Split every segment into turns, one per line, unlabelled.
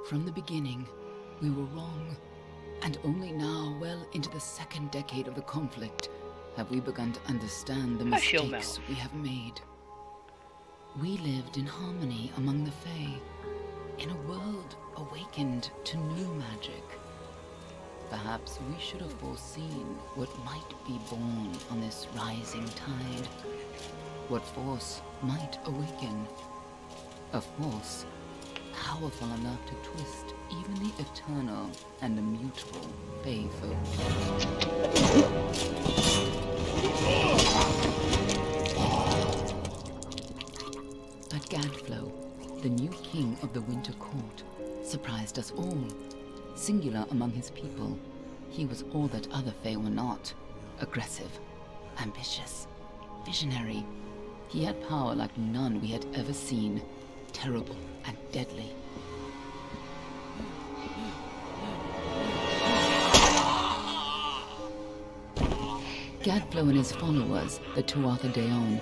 From the beginning, we were wrong. And only now, well into the second decade of the conflict, have we begun to understand the mistakes we have made. We lived in harmony among the Fae, in a world awakened to new magic. Perhaps we should have foreseen what might be born on this rising tide. What force might awaken. A force powerful enough to twist even the eternal and immutable Fae folk. But Gadflow, the new king of the Winter Court, surprised us all. Singular among his people, he was all that other Fae were not. Aggressive, ambitious, visionary. He had power like none we had ever seen, terrible and deadly. Gadflow and his followers, the Tuatha Deon,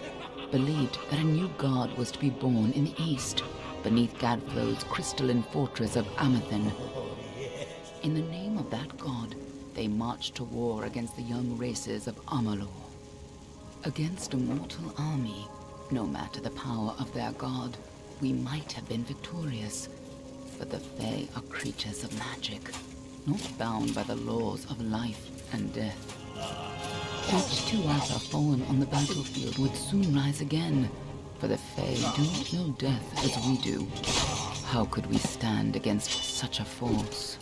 believed that a new god was to be born in the east, beneath Gadflow's crystalline fortress of Amathen. In the name of that god, they marched to war against the young races of Amalur. Against a mortal army, no matter the power of their god, we might have been victorious. But the Fae are creatures of magic, not bound by the laws of life and death. Each Tuatha fallen on the battlefield would soon rise again, for the Fae do not know death as we do. How could we stand against such a force?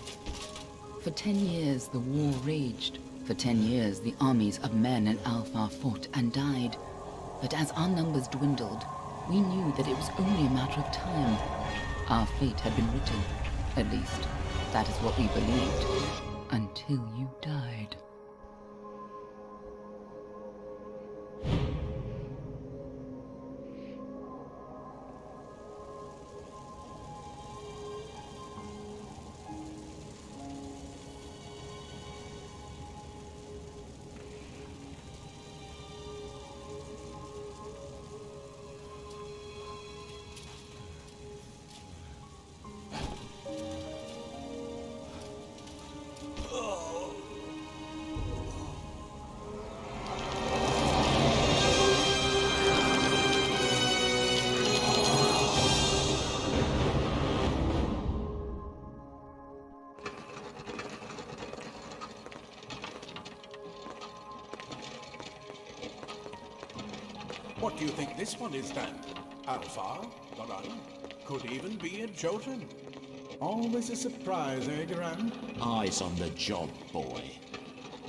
For 10 years the war raged. For 10 years the armies of Men and Alpha fought and died. But as our numbers dwindled, we knew that it was only a matter of time. Our fate had been written. At least, that is what we believed. Until you died.
What do you think this one is then? Alpha? Garan? Could even be a Jotun. Always a surprise, eh, Garan?
Eyes on the job, boy.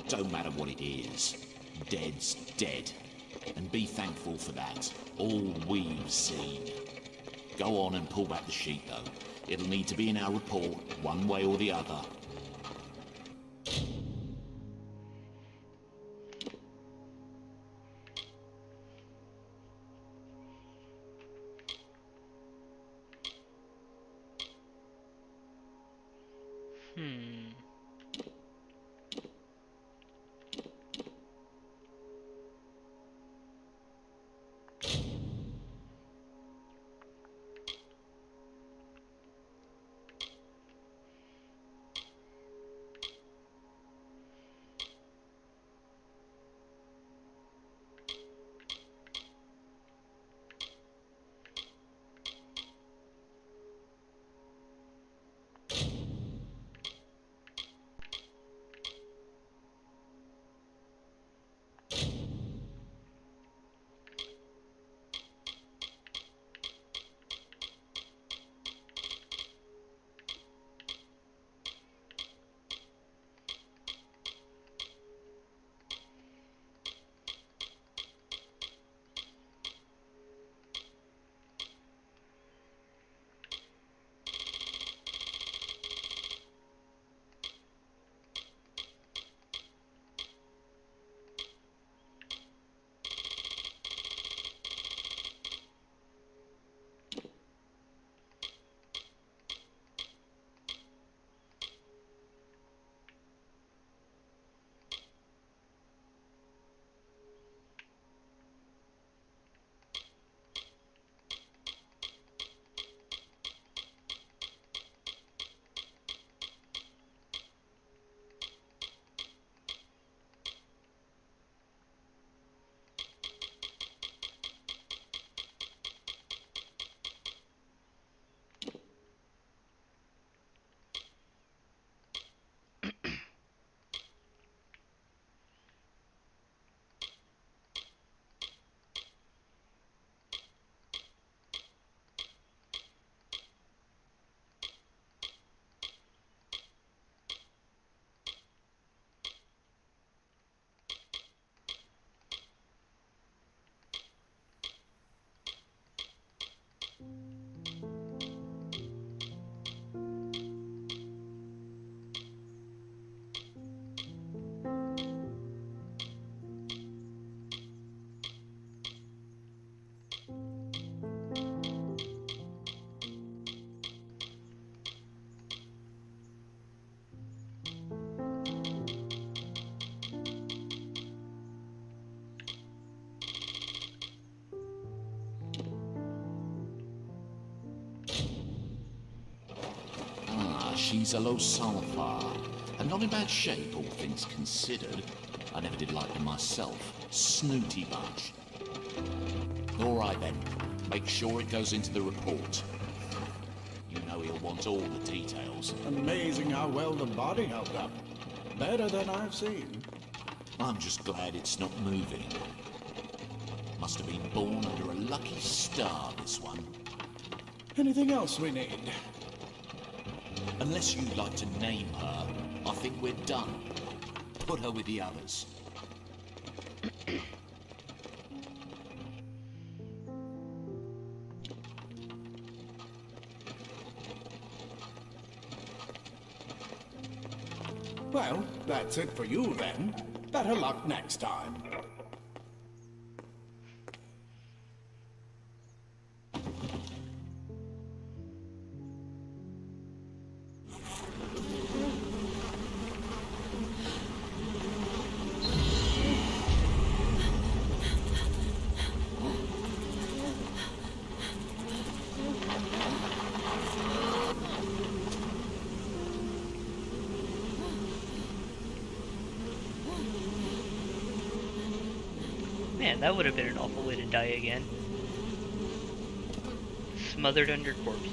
Don't matter what it is. Dead's dead. And be thankful for that. All we've seen. Go on and pull back the sheet, though. It'll need to be in our report, one way or the other. She's a low sulfur, and not in bad shape, all things considered. I never did like them myself. Snooty bunch. All right then, make sure it goes into the report. You know he'll want all the details.
Amazing how well the body held up. Better than I've seen.
I'm just glad it's not moving. Must have been born under a lucky star, this one.
Anything else we need?
Unless you'd like to name her, I think we're done. Put her with the others.
Well, that's it for you then. Better luck next time.
Man, that would have been an awful way to die again. Smothered under corpses.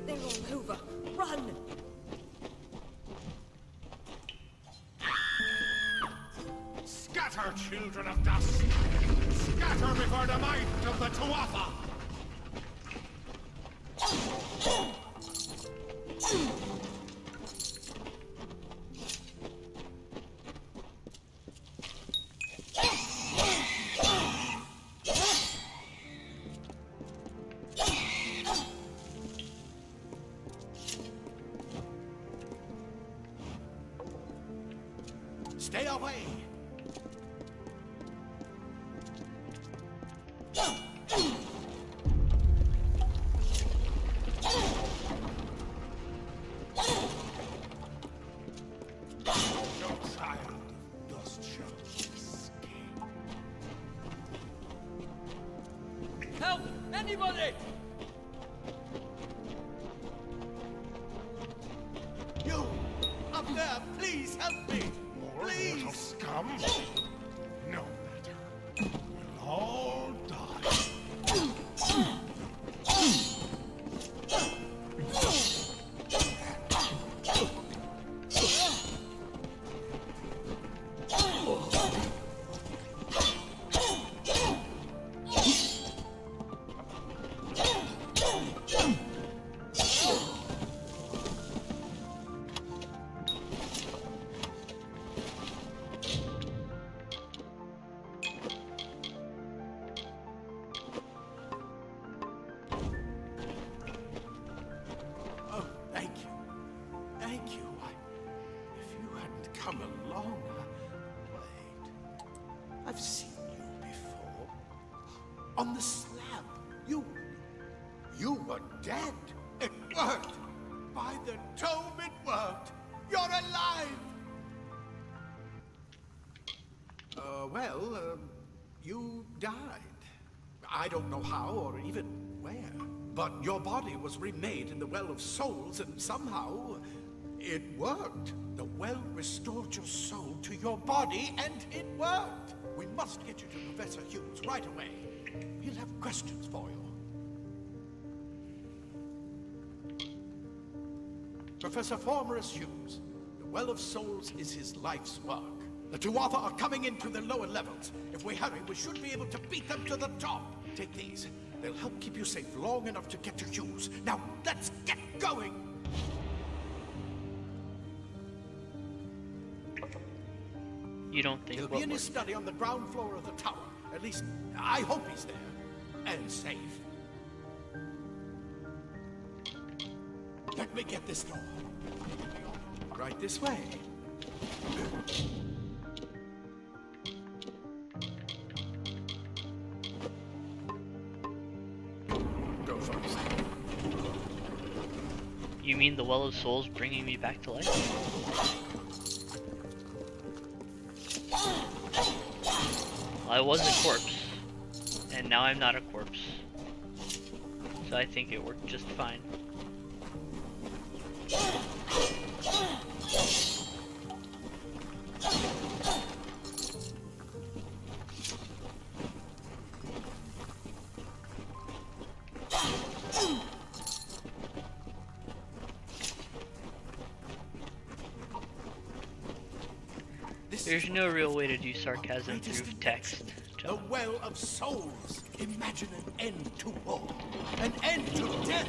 They're all over. Run!
Scatter, children of dust! Scatter before the might of the Tuatha! Stay away! No child of dust shall escape.
Help! Anybody!
You! Up there, please help me! Please! Mortal scum! No matter. We'll all die. come along. Wait. I've seen you before. On the slab. You were dead. It worked. By the tome, it worked. You're alive. You died. I don't know how or even where. But your body was remade in the Well of Souls, and somehow it worked. The well restored your soul to your body, and it worked. We must get you to Professor Hughes right away. He'll have questions for you. Professor Formerus Hughes, the Well of Souls is his life's work. The Tuatha are coming into the lower levels. If we hurry, we should be able to beat them to the top. Take these. They'll help keep you safe long enough to get to Hughes. Now, let's get going!
You don't think
He'll be in his study on the ground floor of the tower. At least, I hope he's there. And safe. Let me get this door. Right this way. Go first.
You mean the Well of Souls bringing me back to life? I was a corpse, and now I'm not a corpse. So I think it worked just fine. There's no real way to do sarcasm through text.
The Well of Souls. Imagine an end to war. An end to death.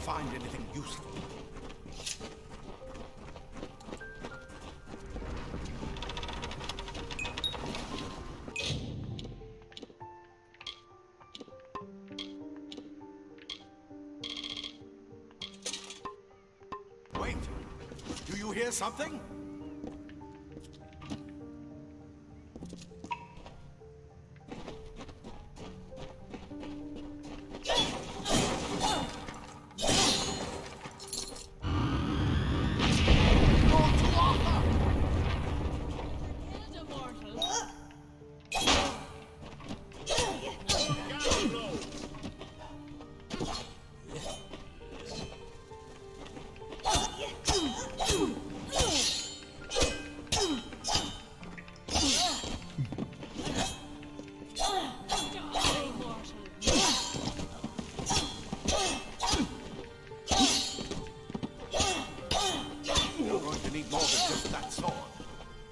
Find anything useful. Wait, do you hear something?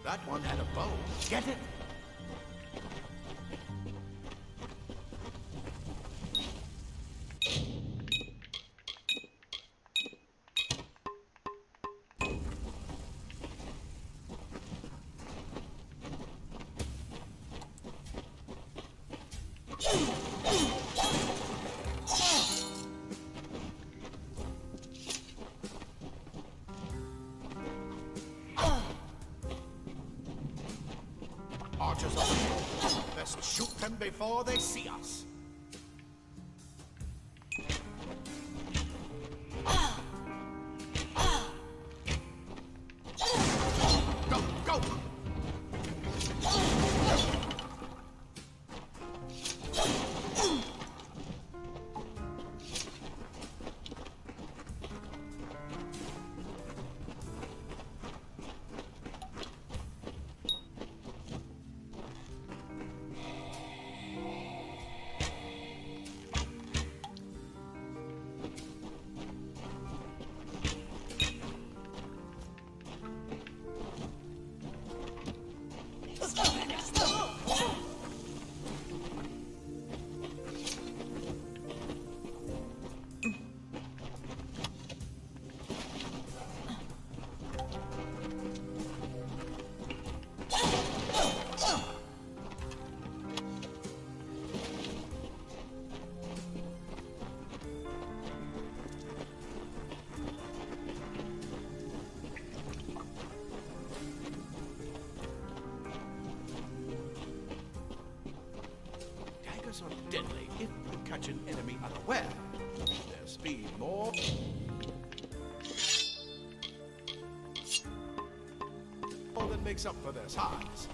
That one had a bow. Get it? Archers up ahead. Best shoot them before they see us. Go, go! makes up for their size.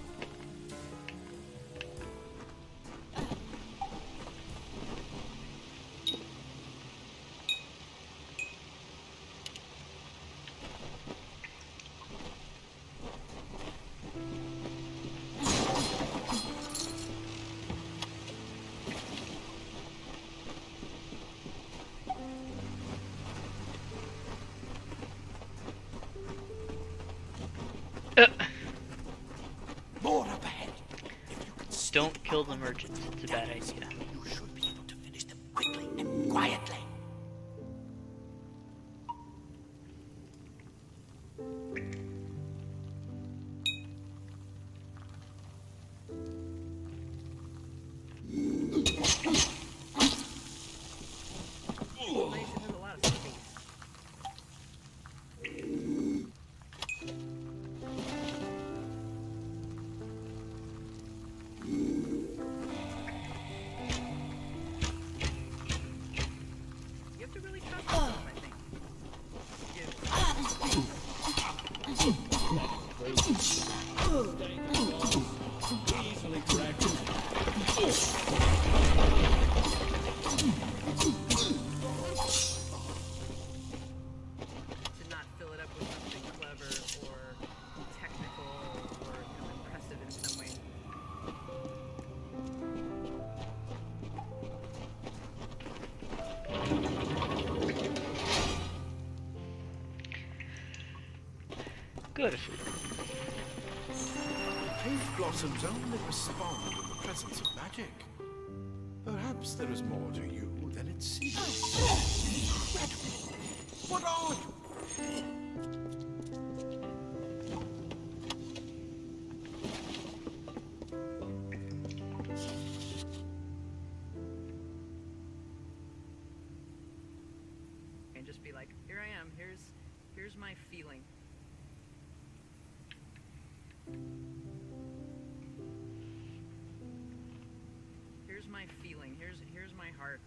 More up ahead. If you can
Don't kill the merchants. It's a bad idea.
you should be able to finish them quickly and quietly.
You have to really trust them, I think.
Easily corrected.
To not fill it up with something clever or technical or impressive in some way.
Good.
Pink blossoms only respond in the presence of magic. Perhaps there is more to you than it seems. Incredible! What are you?
And just be like, here I am, here's my feeling. Here's my feeling, here's my heart.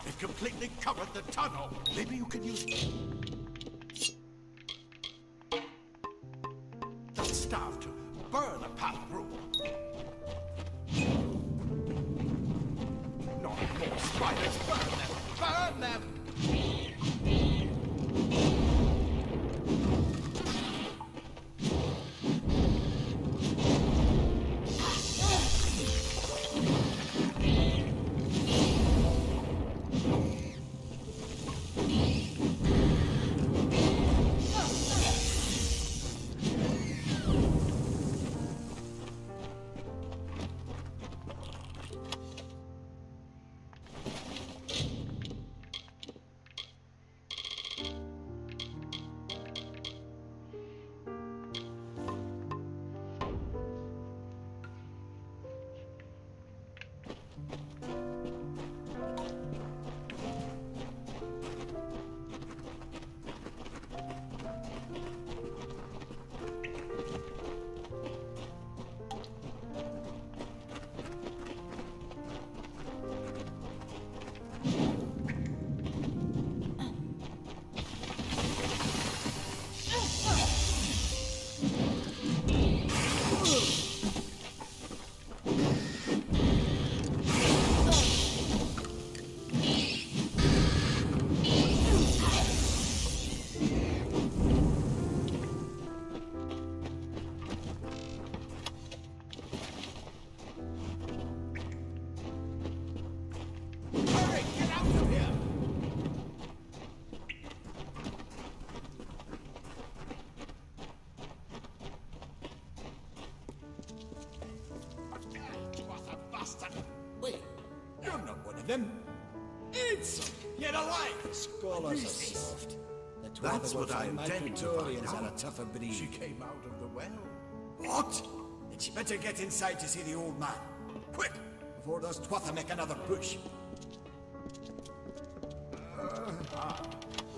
It completely covered the tunnel. Maybe you can use that staff to burn a path through. Not more spiders. Burn them! Burn them!
them?
Eat some! Get alive!
Scholars are soft. The
That's what I intend to find
Praetorians are a
out.
tougher breed.
She came out of the well.
What? Then she better get inside to see the old man. Quick! Before those Twatha make another push.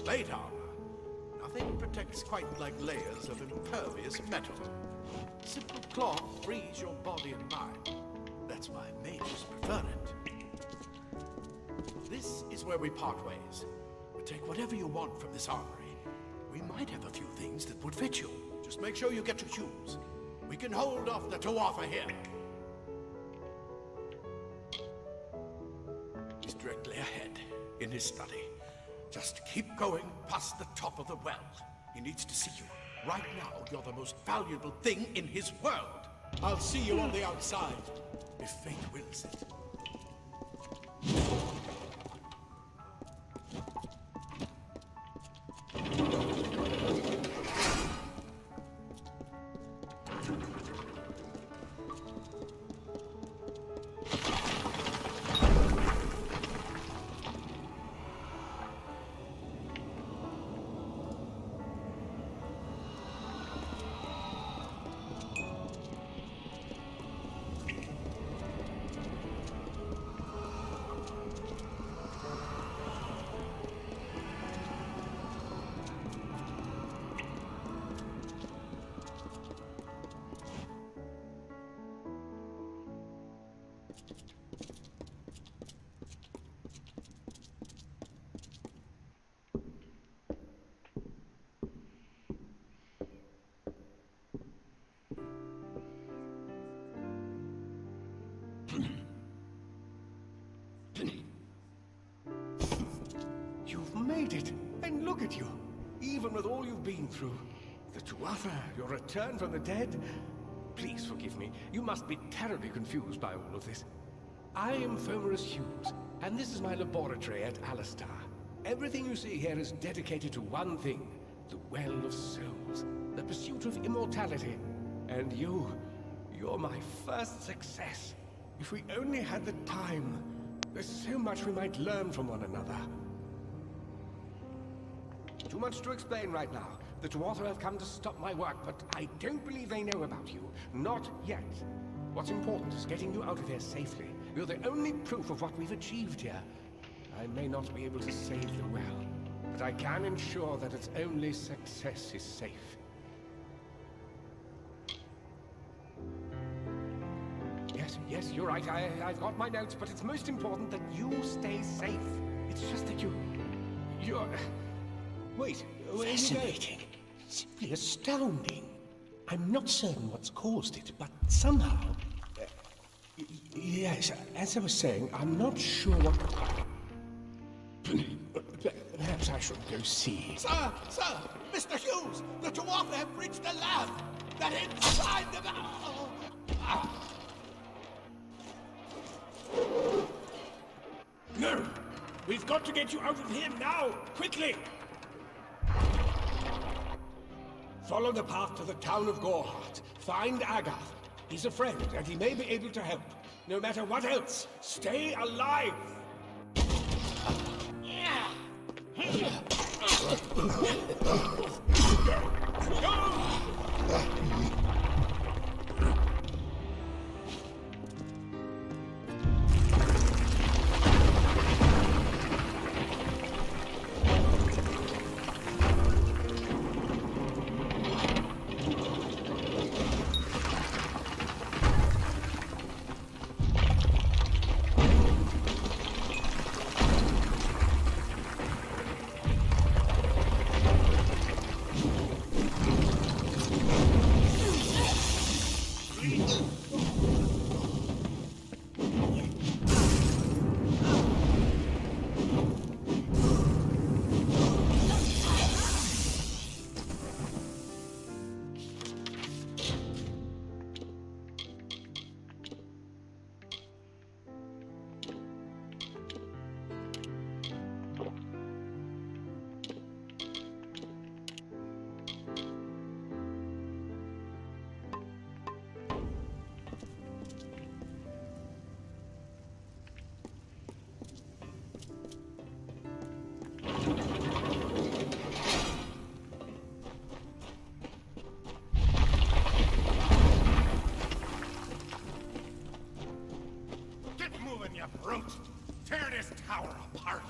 Plate armor. Nothing protects quite like layers of impervious metal. Simple cloth frees your body and mind. That's why mages prefer it. This is where we part ways. But take whatever you want from this armory. We might have a few things that would fit you. Just make sure you get your shoes. We can hold off the Tuatha here. He's directly ahead, in his study. Just keep going past the top of the well. He needs to see you. Right now, you're the most valuable thing in his world. I'll see you on the outside, if fate wills it.
You've made it, and look at you. Even with all you've been through. The Tuatha, your return from the dead. Please forgive me. You must be terribly confused by all of this. I am Fomerus Hughes, and this is my laboratory at Alistar. Everything you see here is dedicated to one thing, the Well of Souls, the pursuit of immortality. And you're my first success. If we only had the time, there's so much we might learn from one another. Too much to explain right now. The Tuatha have come to stop my work, but I don't believe they know about you. Not yet. What's important is getting you out of here safely. You're the only proof of what we've achieved here. I may not be able to save the well, but I can ensure that its only success is safe. Yes, you're right. I've got my notes, but it's most important that you stay safe. It's just that you're... Wait, where are you going?
Fascinating. Simply astounding. I'm not certain what's caused it, but somehow...
Yes, as I was saying, I'm not sure what... Perhaps I should go see.
Sir! Mr. Hughes! The Tuatha have reached the lab! They're inside the...
No! We've got to get you out of here now! Quickly!
Follow the path to the town of Gorhart. Find Agath. He's a friend, and he may be able to help. No matter what else, stay alive!
you brute! Tear this tower apart!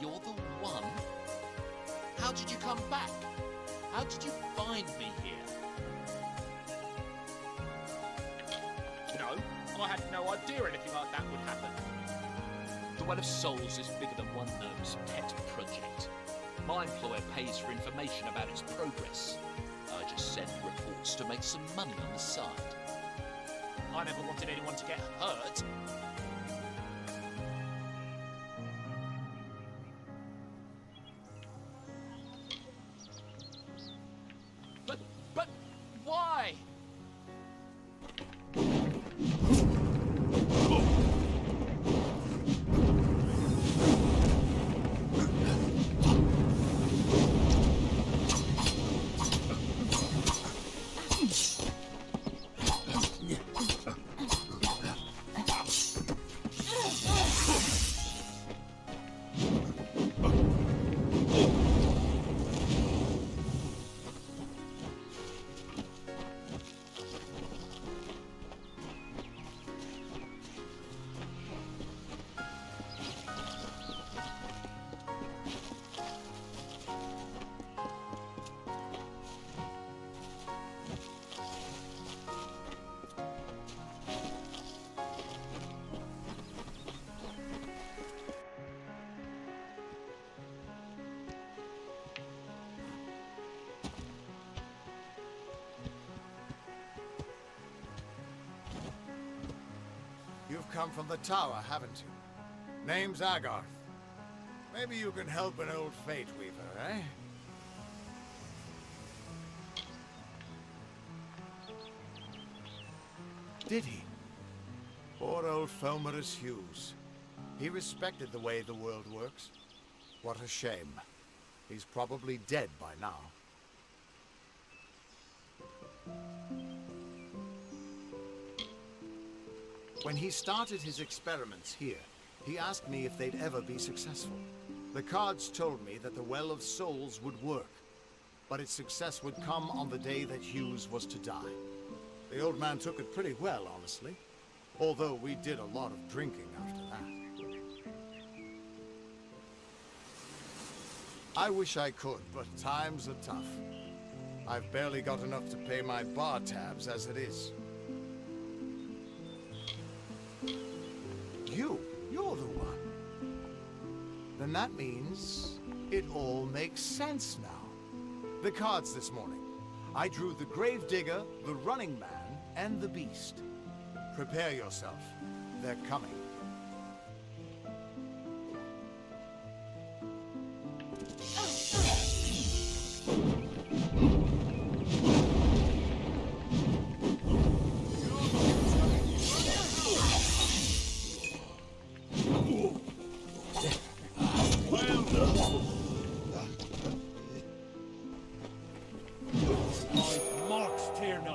You're the one? How did you come back? How did you find me here?
No, I had no idea anything like that would happen.
The Well of Souls is bigger than one gnome's pet project. My employer pays for information about its progress. I just send reports to make some money on the side.
I never wanted anyone to get hurt.
But why?
You've come from the tower, haven't you? Name's Agarth. Maybe you can help an old fate weaver, eh? Did he? Poor old Fomerus Hughes. He respected the way the world works. What a shame. He's probably dead by now. When he started his experiments here, he asked me if they'd ever be successful. The cards told me that the Well of Souls would work, but its success would come on the day that Hughes was to die. The old man took it pretty well, honestly, although we did a lot of drinking after that. I wish I could, but times are tough. I've barely got enough to pay my bar tabs as it is. You're the one. Then that means it all makes sense now. The cards this morning. I drew the Gravedigger, the Running Man, and the Beast. Prepare yourself. They're coming.
Mark's tear now.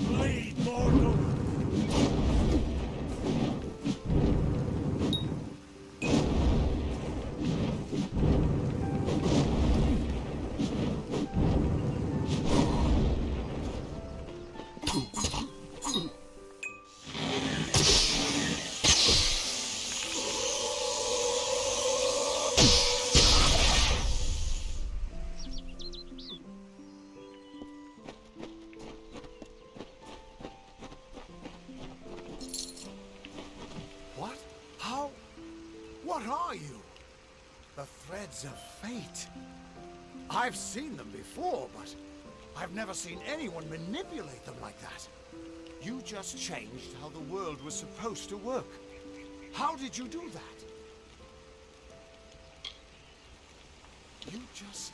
Bleed, mortal!
What? How? What are you? The threads of fate. I've seen them before, but I've never seen anyone manipulate them like that. You just changed how the world was supposed to work. How did you do that? You just...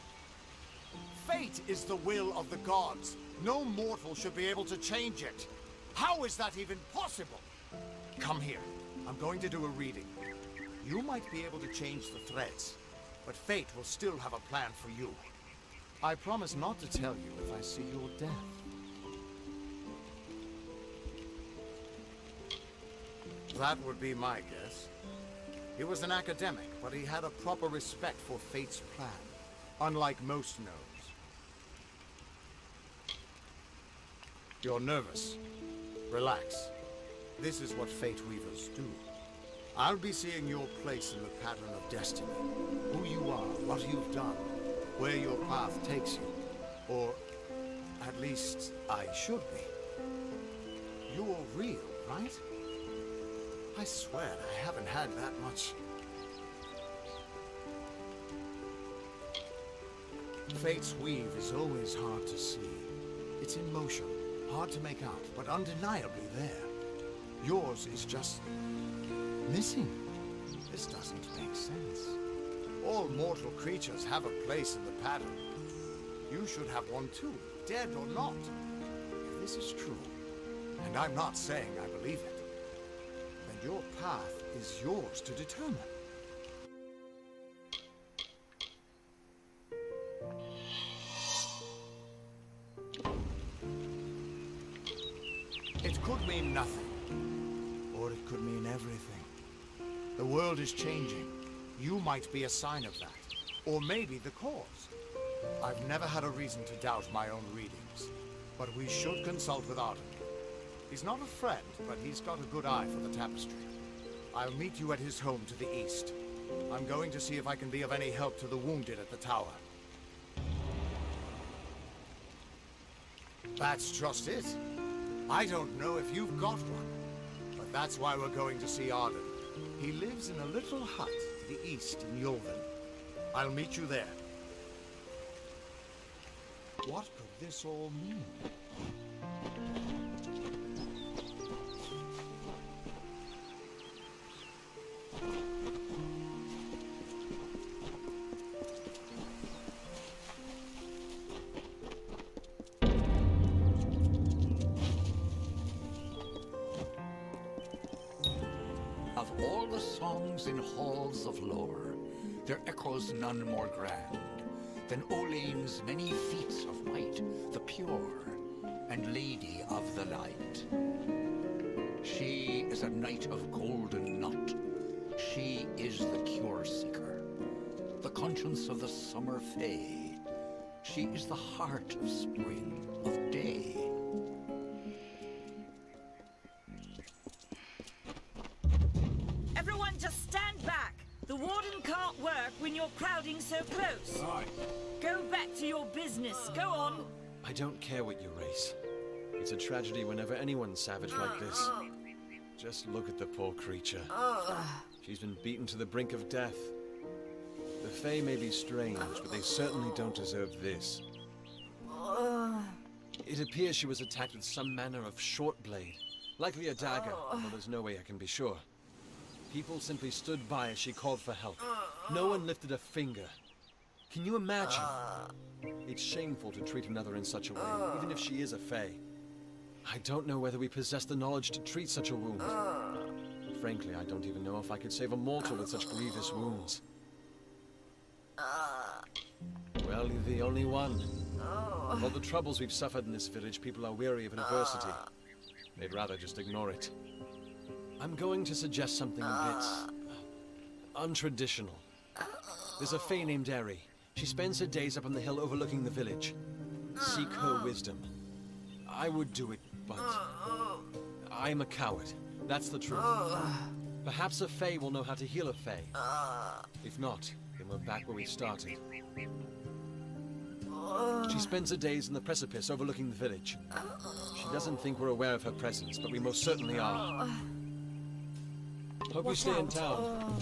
Fate is the will of the gods. No mortal should be able to change it. How is that even possible? Come here. I'm going to do a reading. You might be able to change the threads, but fate will still have a plan for you. I promise not to tell you if I see your death. That would be my guess. He was an academic, but he had a proper respect for fate's plan, unlike most gnomes. You're nervous. Relax. This is what Fate Weavers do. I'll be seeing your place in the pattern of destiny. Who you are, what you've done, where your path takes you. Or, at least, I should be. You're real, right? I swear I haven't had that much. Fate's weave is always hard to see. It's in motion, hard to make out, but undeniably there. Yours is just missing. This doesn't make sense. All mortal creatures have a place in the pattern. You should have one too, dead or not. If this is true, and I'm not saying I believe it, then your path is yours to determine. It could mean nothing, or it could mean everything. The world is changing. You might be a sign of that, or maybe the cause. I've never had a reason to doubt my own readings, but we should consult with Arden. He's not a friend, but he's got a good eye for the tapestry. I'll meet you at his home to the east. I'm going to see if I can be of any help to the wounded at the tower. That's just it. I don't know if you've got one, but that's why we're going to see Arden. He lives in a little hut to the east in Yulven. I'll meet you there. What could this all mean?
Of all the songs in halls of lore, there echoes none more grand than Olein's many feats of might, the pure and lady of the light. She is a knight of golden knot. She is the cure seeker, the conscience of the summer fae. She is the heart of spring, of day.
Everyone just stand back. The warden can't work when you're crowding so close.
Right.
Go back to your business. Go on.
I don't care what you race. It's a tragedy whenever anyone's savage like this. Just look at the poor creature. She's been beaten to the brink of death. The Fae may be strange, but they certainly don't deserve this. It appears she was attacked with some manner of short blade, likely a dagger, although there's no way I can be sure. People simply stood by as she called for help. No one lifted a finger. Can you imagine? It's shameful to treat another in such a way, even if she is a Fae. I don't know whether we possess the knowledge to treat such a wound. Frankly, I don't even know if I could save a mortal with such grievous wounds. Well, you're the only one. Of all the troubles we've suffered in this village, people are weary of adversity. They'd rather just ignore it. I'm going to suggest something a bit untraditional. There's a Fae named Eri. She spends her days up on the hill overlooking the village. Seek her wisdom. I would do it, but I'm a coward. That's the truth. Perhaps a Fae will know how to heal a Fae. If not, then we're back where we started. She spends her days in the precipice overlooking the village. She doesn't think we're aware of her presence, but we most certainly are. Hope you stay in town.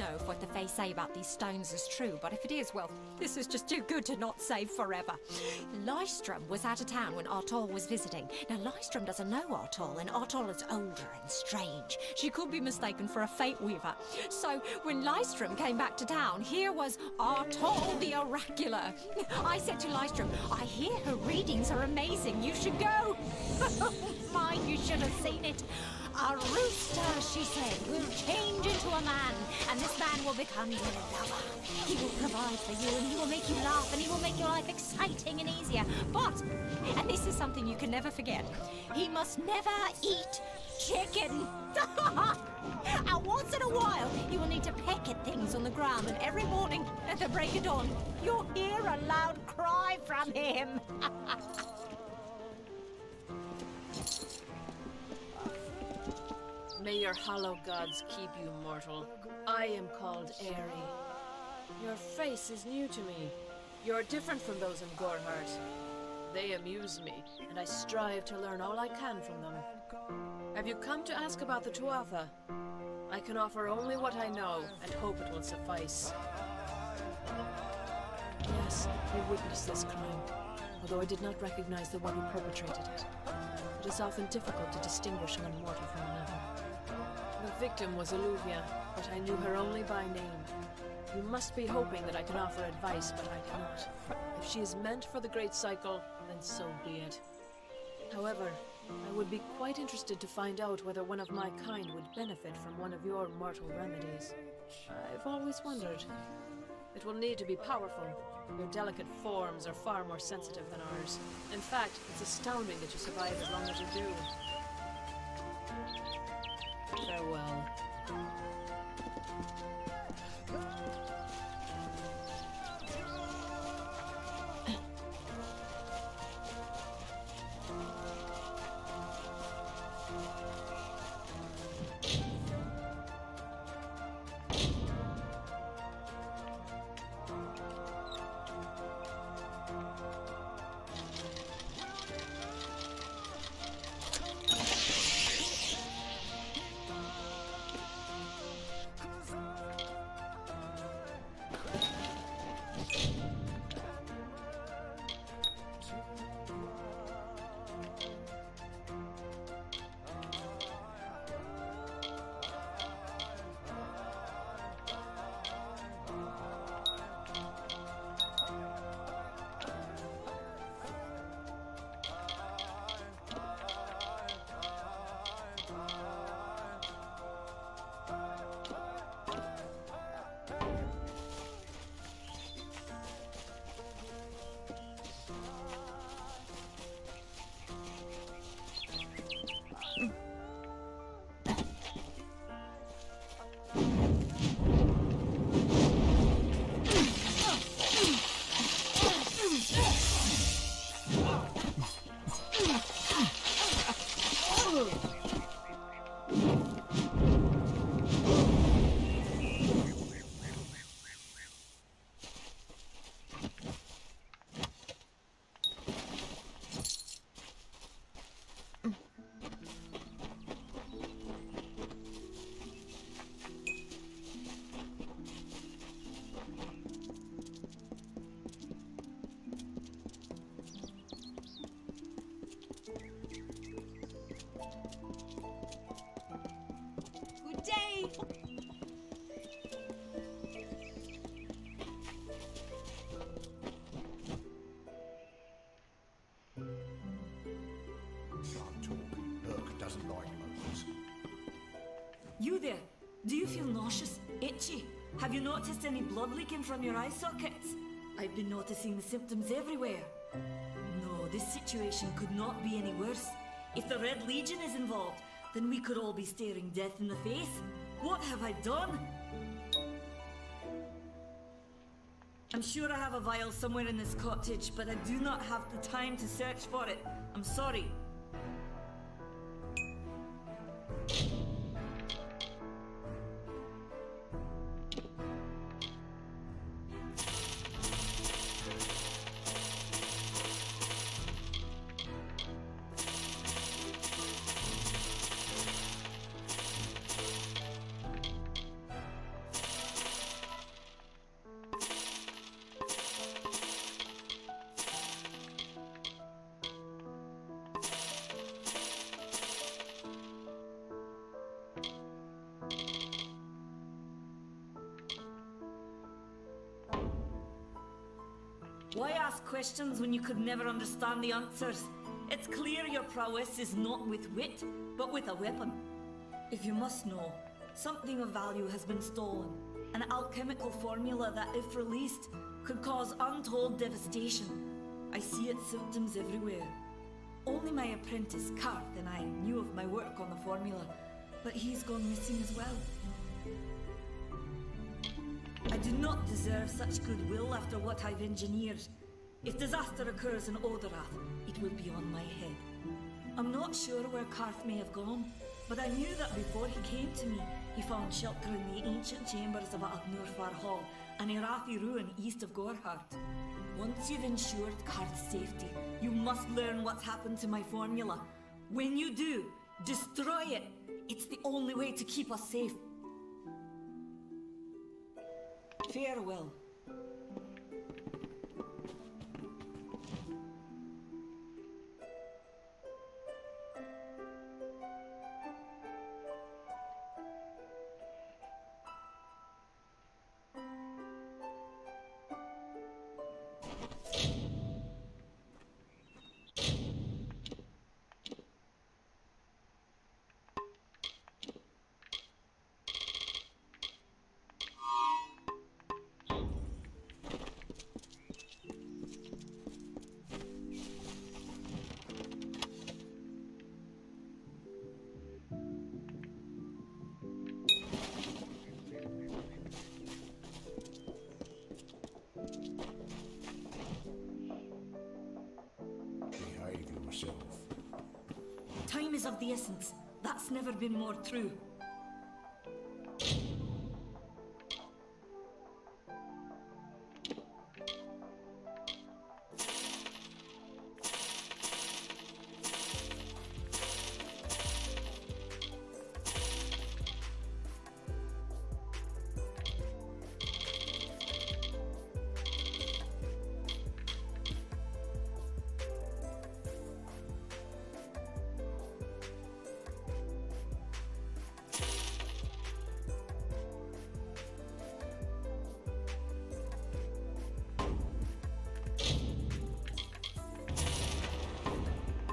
know if what the Fae say about these stones is true, but if it is, well, this is just too good to not save forever. Lystrom was out of town when Artol was visiting. Now, Lystrom doesn't know Artol, and Artol is older and strange. She could be mistaken for a Fate Weaver. So, when Lystrom came back to town, here was Artol the Oracular. I said to Lystrom, I hear her readings are amazing. You should go. Mine, you should have seen it. A rooster, she said, will change into a man, and this man will become your lover. He will provide for you, and he will make you laugh, and he will make your life exciting and easier. But, and this is something you can never forget, he must never eat chicken. And once in a while, you will need to peck at things on the ground, and every morning at the break of dawn, you'll hear a loud cry from him.
May your hollow gods keep you mortal. I am called Aerie. Your face is new to me. You're different from those in Gorhart. They amuse me, and I strive to learn all I can from them. Have you come to ask about the Tuatha? I can offer only what I know, and hope it will suffice. Yes, I witnessed this crime, although I did not recognize the one who perpetrated it. It is often difficult to distinguish one mortal from another. The victim was Alluvia, but I knew her only by name. You must be hoping that I can offer advice, but I cannot. If she is meant for the Great Cycle, then so be it. However, I would be quite interested to find out whether one of my kind would benefit from one of your mortal remedies. I've always wondered. It will need to be powerful. Your delicate forms are far more sensitive than ours. In fact, it's astounding that you survive as long as you do. Farewell.
You there? Do you feel nauseous? Itchy? Have you noticed any blood leaking from your eye sockets? I've been noticing the symptoms everywhere. No, this situation could not be any worse. If the Red Legion is involved, then we could all be staring death in the face. What have I done? I'm sure I have a vial somewhere in this cottage, but I do not have the time to search for it. I'm sorry. Why ask questions when you could never understand the answers? It's clear your prowess is not with wit, but with a weapon. If you must know, something of value has been stolen. An alchemical formula that, if released, could cause untold devastation. I see its symptoms everywhere. Only my apprentice, Karth, and I knew of my work on the formula, but he's gone missing as well. I do not deserve such goodwill after what I've engineered. If disaster occurs in Odorath, it will be on my head. I'm not sure where Karth may have gone, but I knew that before he came to me, he found shelter in the ancient chambers of Amalur Hall, an Irathi ruin east of Gorhart. Once you've ensured Karth's safety, you must learn what's happened to my formula. When you do, destroy it. It's the only way to keep us safe. Farewell. Time is of the essence. That's never been more true.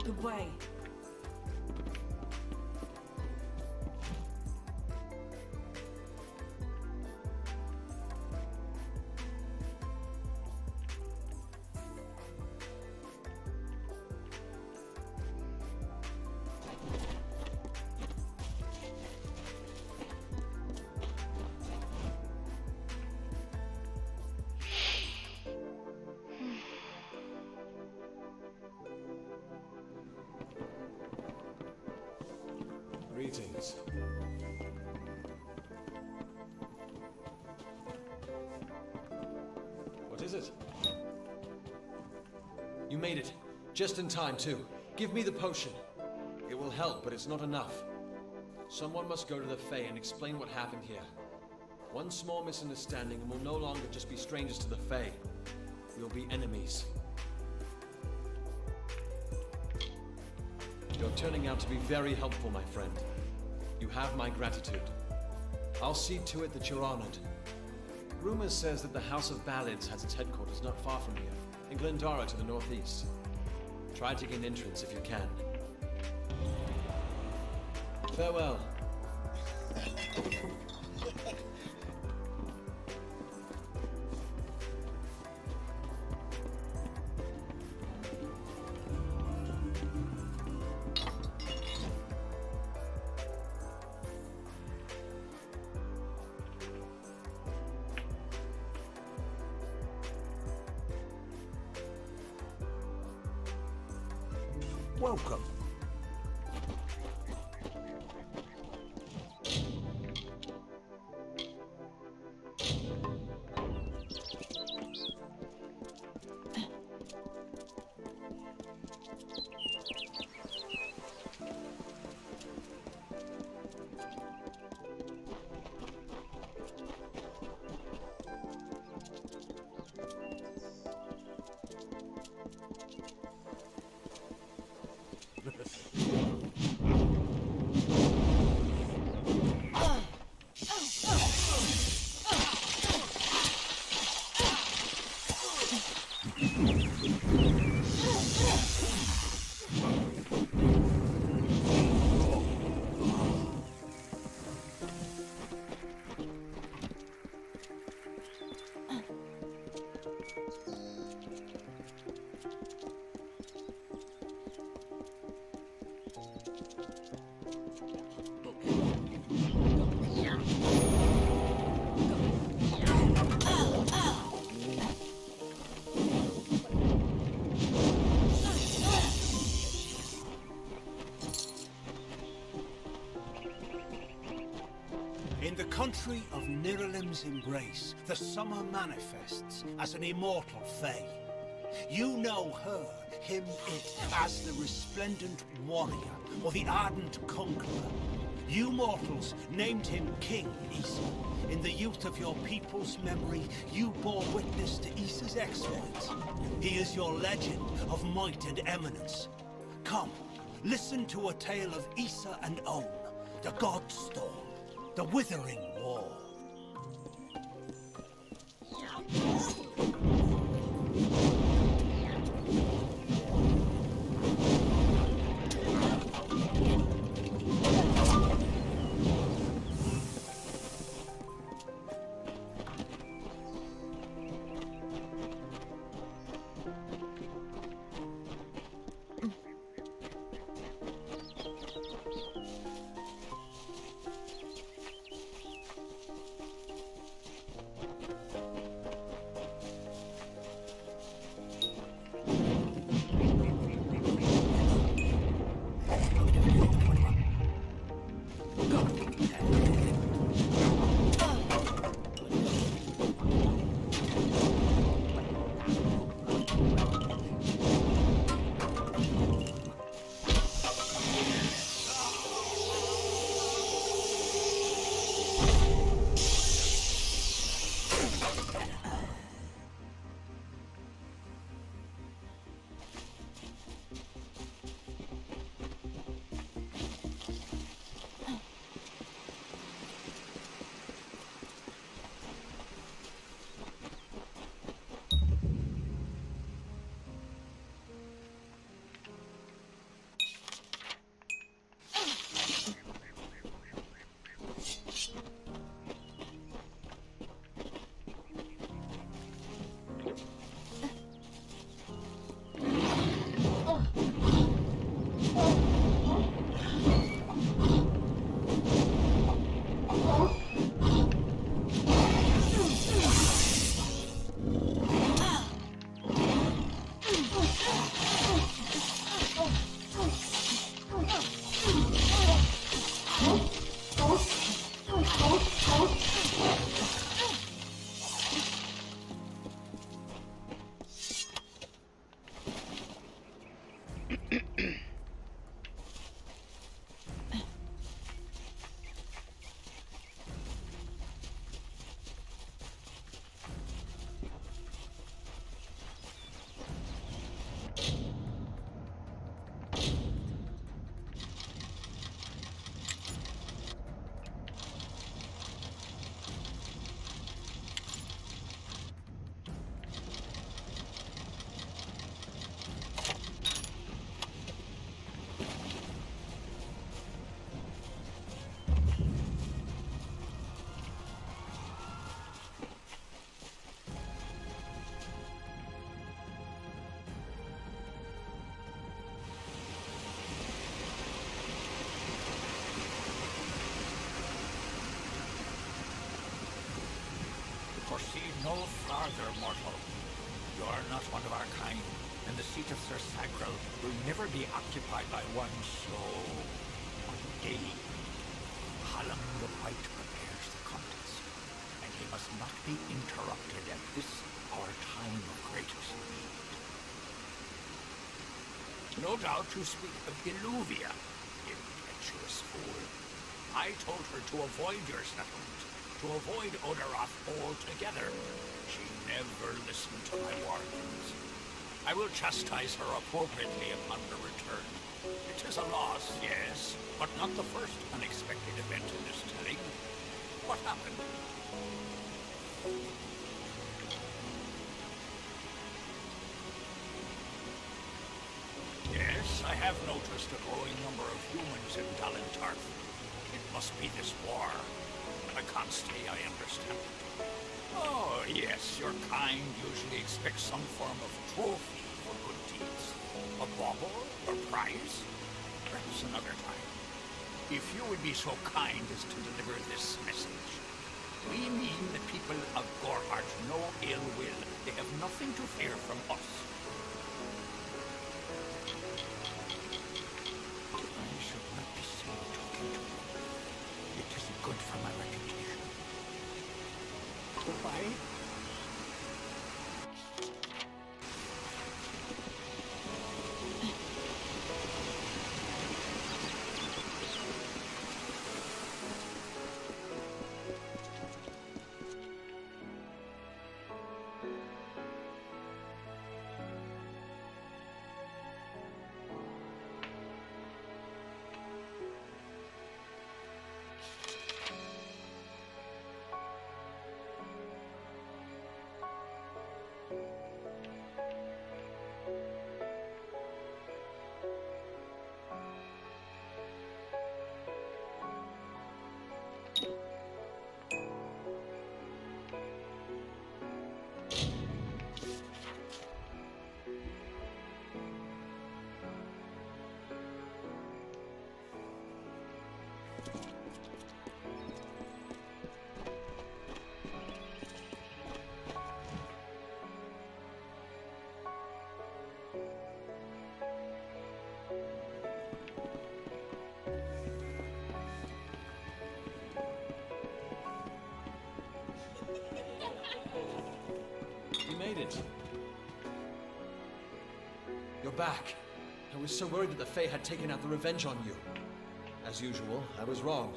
Goodbye.
Greetings. What is it? You made it. Just in time, too. Give me the potion. It will help, but it's not enough. Someone must go to the Fae and explain what happened here. One small misunderstanding and we'll no longer just be strangers to the Fae. We'll be enemies. You're turning out to be very helpful, my friend. You have my gratitude. I'll see to it that you're honored. Rumor says that the House of Ballids has its headquarters not far from here, in Glendara to the northeast. Try to gain entrance if you can. Farewell.
Welcome. Autumn's embrace, the summer manifests as an immortal fae. You know her, him, it, as the resplendent warrior, or the ardent conqueror. You mortals named him King Issa. In the youth of your people's memory, you bore witness to Issa's exploits. He is your legend of might and eminence. Come, listen to a tale of Issa and Om, the God Storm, the Withering War.
Proceed no farther, mortal. You are not one of our kind, and the seat of Sir Sacral will never be occupied by one so gay. Hallam the White prepares the contest, and he must not be interrupted at this our time of greatest need. No doubt you speak of Illuvia, impetuous fool. I told her to avoid your settlement, to avoid Odorath altogether. She never listened to my warnings. I will chastise her appropriately upon her return. It is a loss, yes, but not the first unexpected event in this telling. What happened? Yes, I have noticed a growing number of humans in Dalentarth. It must be this war. I can't stay, I understand. Oh, yes, your kind usually expects some form of trophy for good deeds. A bauble or prize? Perhaps another time. If you would be so kind as to deliver this message. We mean the people of Gorhart no ill will. They have nothing to fear from us. I should not be seen talking to you. It isn't good for my reputation.
eh?
You made it. You're back. I was so worried that the Fae had taken out the revenge on you. As usual, I was wrong.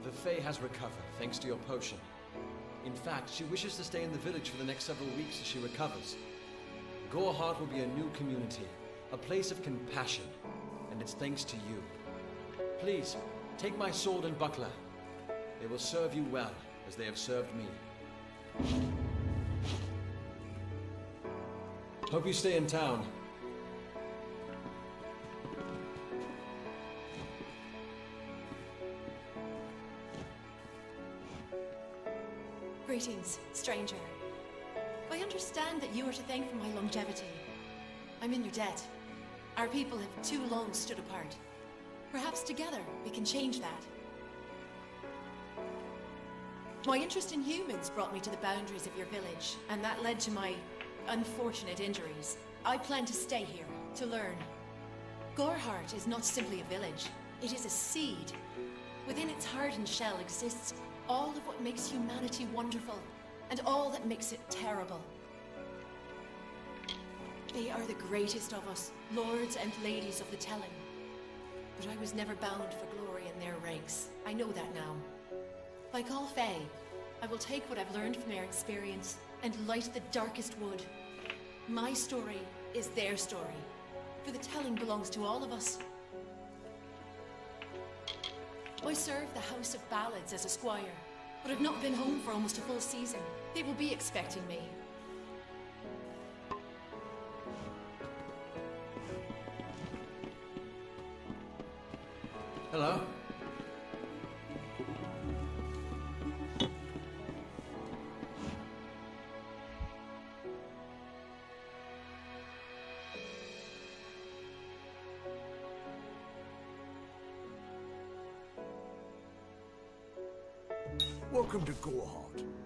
The Fae has recovered, thanks to your potion. In fact, she wishes to stay in the village for the next several weeks as she recovers. Goreheart will be a new community, a place of compassion, and it's thanks to you. Please, take my sword and buckler. They will serve you well, as they have served me. Hope you stay in town.
Greetings, stranger. I understand that you are to thank for my longevity. I'm in your debt. Our people have too long stood apart. Perhaps together we can change that. My interest in humans brought me to the boundaries of your village, and that led to my unfortunate injuries. I plan to stay here, to learn. Goreheart is not simply a village. It is a seed. Within its hardened shell exists all of what makes humanity wonderful, and all that makes it terrible. They are the greatest of us, lords and ladies of the telling. But I was never bound for glory in their ranks. I know that now. Like all Fae, I will take what I've learned from their experience and light the darkest wood. My story is their story, for the telling belongs to all of us. I serve the House of Ballads as a squire, but I've not been home for almost a full season. They will be expecting me.
Hello?
Welcome to Goreheart.